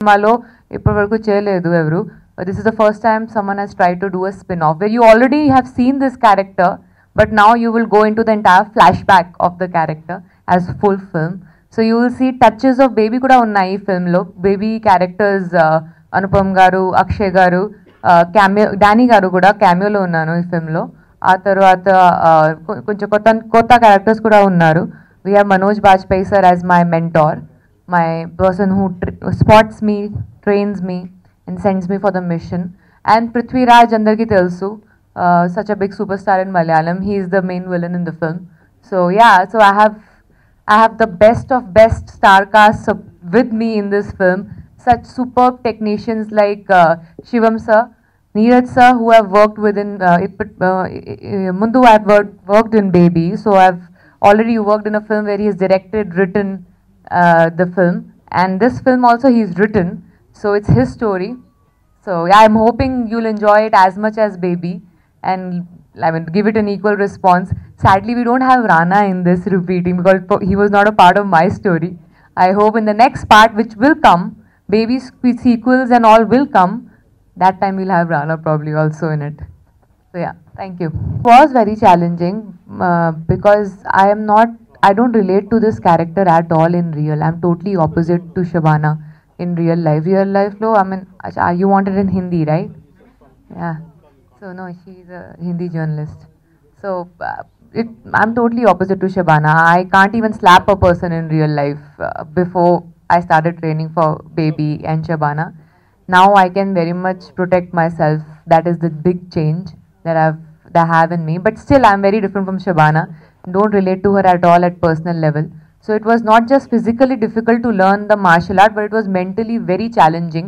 సినిమాలో ఇప్పటివరకు చేయలేదు ఎవరు. This is the first time someone has tried to do a spin-off where you already have seen this character, but now you will go into the entire flashback of the character as full film. So you will see touches of baby kuda unnai ee film lo. Baby characters Anupam garu, Akshay garu, cameo Danny garu kuda cameo lo unnanu ee film lo. ఆ తర్వాత కొంచెం కొత్త characters కూడా ఉన్నారు. We have Manoj Bajpayee sir as my mentor, my person who spots me, trains me and sends me for the mission. And Prithviraj andarki telsu, such a big superstar in Malayalam. He is the main villain in the film. So yeah, so I have the best of best star cast with me in this film. Such superb technicians like Shivam sir, Neeraj sir, who have worked within Mundu I have worked in Baby, so I've already worked in a film where he has directed, written the film, and this film also he's written, so it's his story. So yeah, I'm hoping you'll enjoy it as much as Baby, and I mean give it an equal response. Sadly, we don't have Rana in this repeating because he was not a part of my story. I hope in the next part, which will come, Baby sequels and all will come. That time we'll have Rana probably also in it. So yeah, thank you. It was very challenging because I don't relate to this character at all in real. I'm totally opposite to Shabana in real life. Real life lo, I mean, you want it in Hindi, right? Yeah. So no, she's a Hindi journalist. So I'm totally opposite to Shabana. I can't even slap a person in real life before I started training for Baby and Shabana. Now I can very much protect myself. That is the big change that I have in me. But still, I'm very different from Shabana. Don't relate to her at all at personal level. So it was not just physically difficult to learn the martial art, but it was mentally very challenging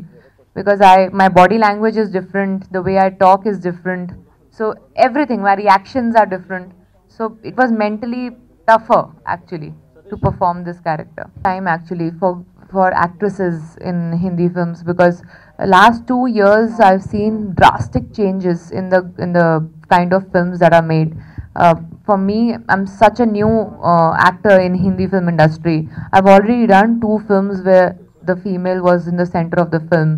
because my body language is different. The way I talk is different. So everything, my reactions are different. So it was mentally tougher actually to perform this character. Time actually for actresses in Hindi films because last 2 years I've seen drastic changes in the kind of films that are made. For me, I'm such a new actor in Hindi film industry. I've already done 2 films where the female was in the center of the film,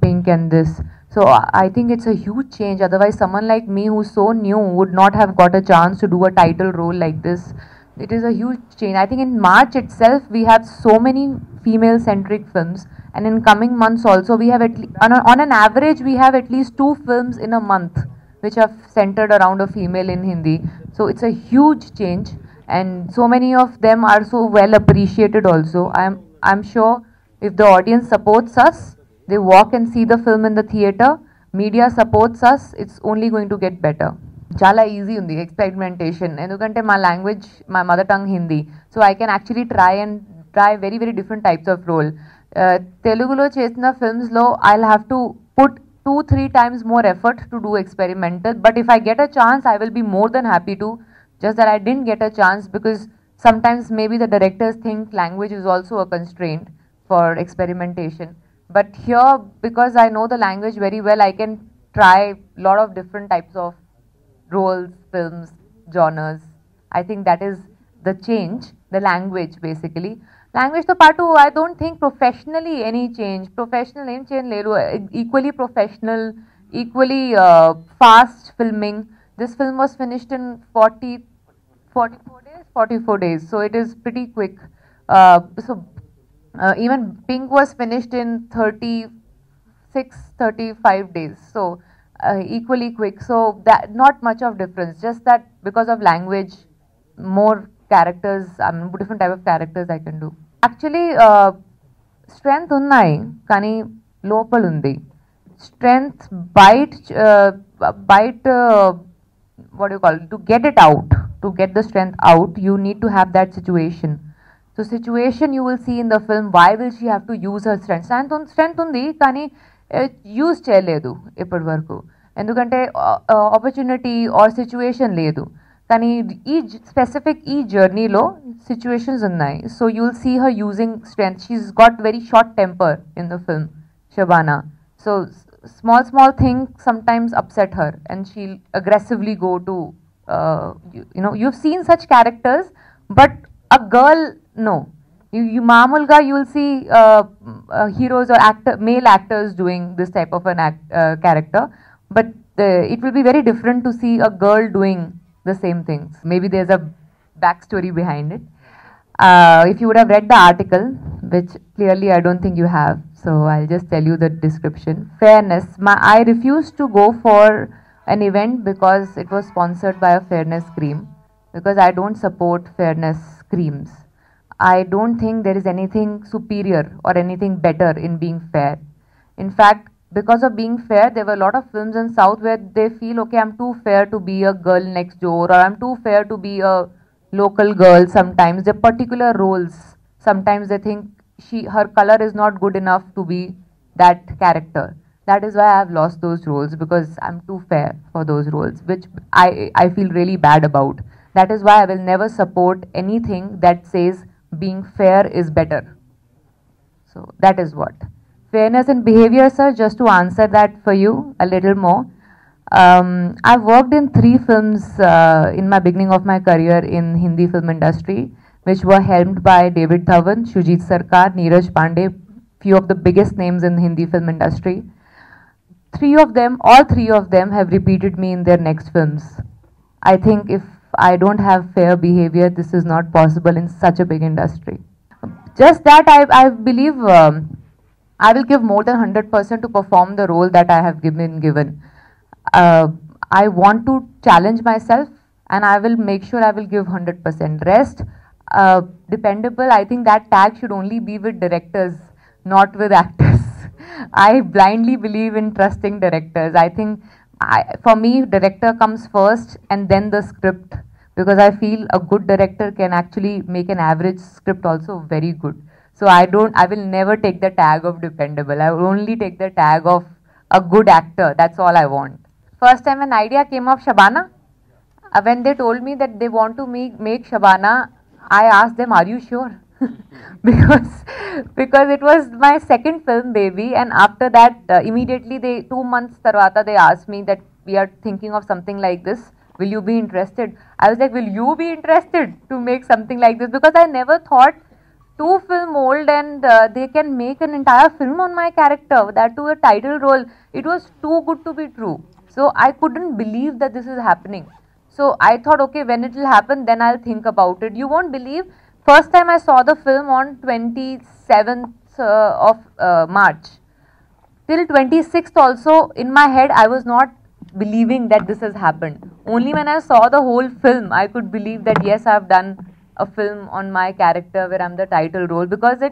Pink and this. So I think it's a huge change. Otherwise, someone like me who's so new would not have got a chance to do a title role like this. It is a huge change. I think in March itself, we have so many female-centric films. And in coming months also, we have on an average, we have at least 2 films in a month which are centered around a female in Hindi. So it's a huge change. And so many of them are so well appreciated also. I'm sure if the audience supports us, they walk and see the film in the theater, media supports us, it's only going to get better. Chala easy undi experimentation endukante my language, my mother tongue Hindi, so I can actually try very very different types of role. Telugulo chesina films lo I'll have to put 2-3 times more effort to do experimental, but if I get a chance I will be more than happy to. Just that I didn't get a chance because sometimes maybe the directors think language is also a constraint for experimentation. But here, because I know the language very well, I can try a lot of different types of roles, films, genres. I think that is the change, the language basically. Language to part I don't think professionally any change. Professional name change ledu. Equally professional, equally fast filming. This film was finished in 44 days. So it is pretty quick. Even Pink was finished in 35 days. So equally quick. So that not much of difference. Just that because of language, more characters, different type of characters I can do. Actually, strength unnai, kani lopal undi. Strength bite. What do you call it? To get it out, to get the strength out, you need to have that situation. So situation you will see in the film. Why will she have to use her strength? Strength undi, kani use cheyaledu ippadi varaku. Endukante opportunity or situation ledu. కానీ ఈ specific ఈ జర్నీలో situations ఉన్నాయి. So you will see her using strength. She's got very short temper in the film Shabana. So small things sometimes upset her and she'll aggressively go to you've seen such characters, but a girl, no, You mamulga, you will see heroes or male actors doing this type of an character, but it will be very different to see a girl doing the same things. Maybe there's a backstory behind it. If you would have read the article, which clearly I don't think you have, so I'll just tell you the description. Fairness. I refused to go for an event because it was sponsored by a fairness cream, because I don't support fairness creams. I don't think there is anything superior or anything better in being fair. In fact, because of being fair, there were a lot of films in South where they feel, okay, I'm too fair to be a girl next door, or I'm too fair to be a local girl. Sometimes the particular roles, sometimes they think her color is not good enough to be that character. That is why I have lost those roles, because I'm too fair for those roles, which I feel really bad about. That is why I will never support anything that says being fair is better. So that is what. Fairness in behavior, sir, just to answer that for you a little more. I've worked in 3 films in my beginning of my career in Hindi film industry, which were helmed by David Dhawan, Shujit Sarkar, Neeraj Pandey, few of the biggest names in Hindi film industry. All three of them have repeated me in their next films. I think if I don't have fair behavior, this is not possible in such a big industry. Just that I believe I will give more than 100% to perform the role that I have been given. I want to challenge myself, and I will make sure I will give 100%. Rest, dependable, I think that tag should only be with directors, not with actors. I blindly believe in trusting directors. I think for me, director comes first and then the script, because I feel a good director can actually make an average script also very good. So I will never take the tag of dependable. I will only take the tag of a good actor. That's all I want. First time an idea came of Shabana, when they told me that they want to make Shabana, I asked them, are you sure? because it was my second film, Baby, and after that, immediately 2 months tarvata, they asked me that we are thinking of something like this. Will you be interested? I was like, will you be interested to make something like this? Because I never thought 2 film old and they can make an entire film on my character, that too a title role. It was too good to be true. So I couldn't believe that this is happening. So I thought, okay, when it will happen, then I'll think about it. You won't believe, first time I saw the film on 27th of March. Till 26th also, in my head, I was not believing that this has happened. Only when I saw the whole film, I could believe that yes, I've done a film on my character where I'm the title role, because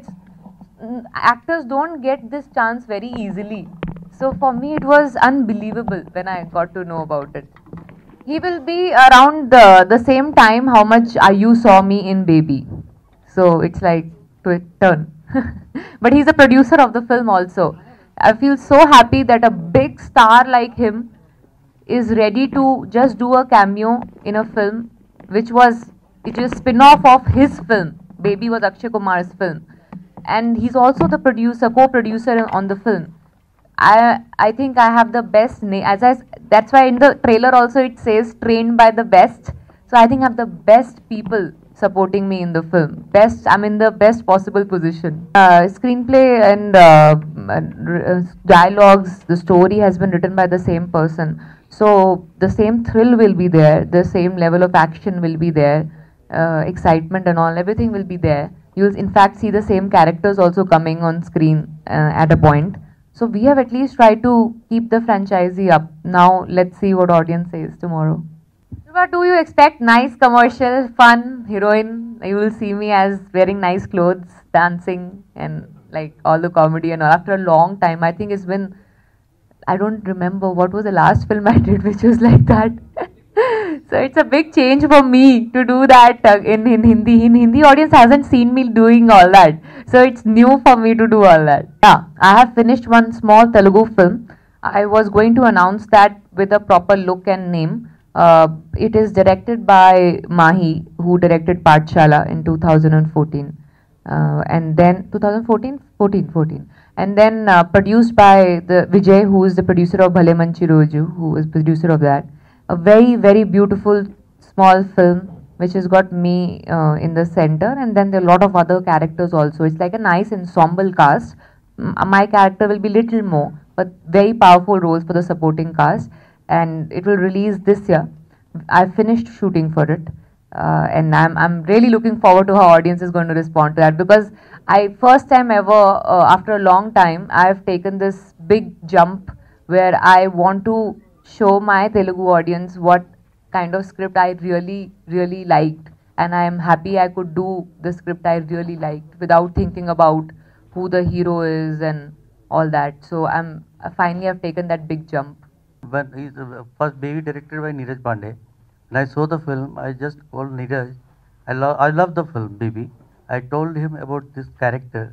actors don't get this chance very easily. So for me, it was unbelievable when I got to know about it. He will be around the same time how much you saw me in Baby. So it's like turn. But he's a producer of the film also. I feel so happy that a big star like him is ready to just do a cameo in a film which is a spin-off of his film. Baby was Akshay Kumar's film. And he's also the producer, co-producer on the film. I think I have the best name. That's why in the trailer also it says trained by the best. So I think I have the best people supporting me in the film. I'm in the best possible position. Screenplay and dialogues, the story has been written by the same person. So the same thrill will be there, the same level of action will be there, excitement and all, everything will be there. You'll in fact see the same characters also coming on screen at a point. So we have at least tried to keep the franchisee up. Now let's see what audience says tomorrow. What do you expect? Nice commercial, fun, heroine. You will see me as wearing nice clothes, dancing and like all the comedy and all. After a long time, I think it's been, I don't remember what was the last film I did which was like that. So it's a big change for me to do that in Hindi. In Hindi, audience hasn't seen me doing all that. So it's new for me to do all that. Yeah, I have finished one small Telugu film. I was going to announce that with a proper look and name. It is directed by Mahi, who directed Pathshala in 2014. And then 2014? 14. And then produced by the Vijay, who is the producer of Bhale Manchi Roju, who is producer of that. A very, very beautiful small film which has got me in the center, and then there are a lot of other characters also. It's like a nice ensemble cast. My character will be little more, but very powerful roles for the supporting cast, and it will release this year. I've finished shooting for it, and I'm really looking forward to how audience is going to respond to that, because I first time ever after a long time I've taken this big jump where I want to show my Telugu audience what kind of script I really liked, and I am happy I could do the script I really liked without thinking about who the hero is and all that. So I finally have taken that big jump. When he's first baby directed by Neeraj Pandey, and I saw the film, I just called Neeraj. I love the film, baby. I told him about this character,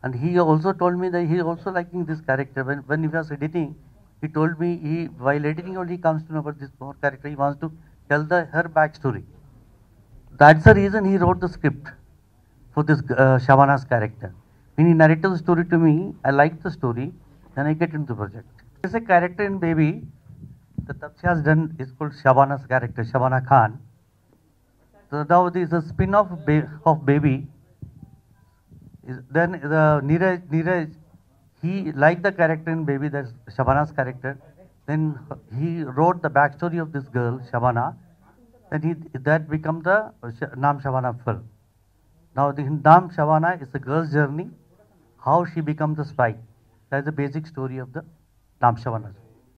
and he also told me that he also liking this character. When he was editing, he told me while editing only he comes to know about this more character. He wants to tell her backstory. That's the reason he wrote the script for this Shabana's character. When he narrated the story to me, I liked the story, then I get into the project. There's a character in Baby that Tapsi has done is called Shabana's character, Shabana Khan. So now there is a spin-off of Baby. Then the Neeraj, he liked the character in Baby, that's Shabana's character. Then he wrote the backstory of this girl, Shabana. Then that become the Naam Shabana film. Now the Naam Shabana is the girl's journey, how she becomes the spy. That's the basic story of the Naam Shabana.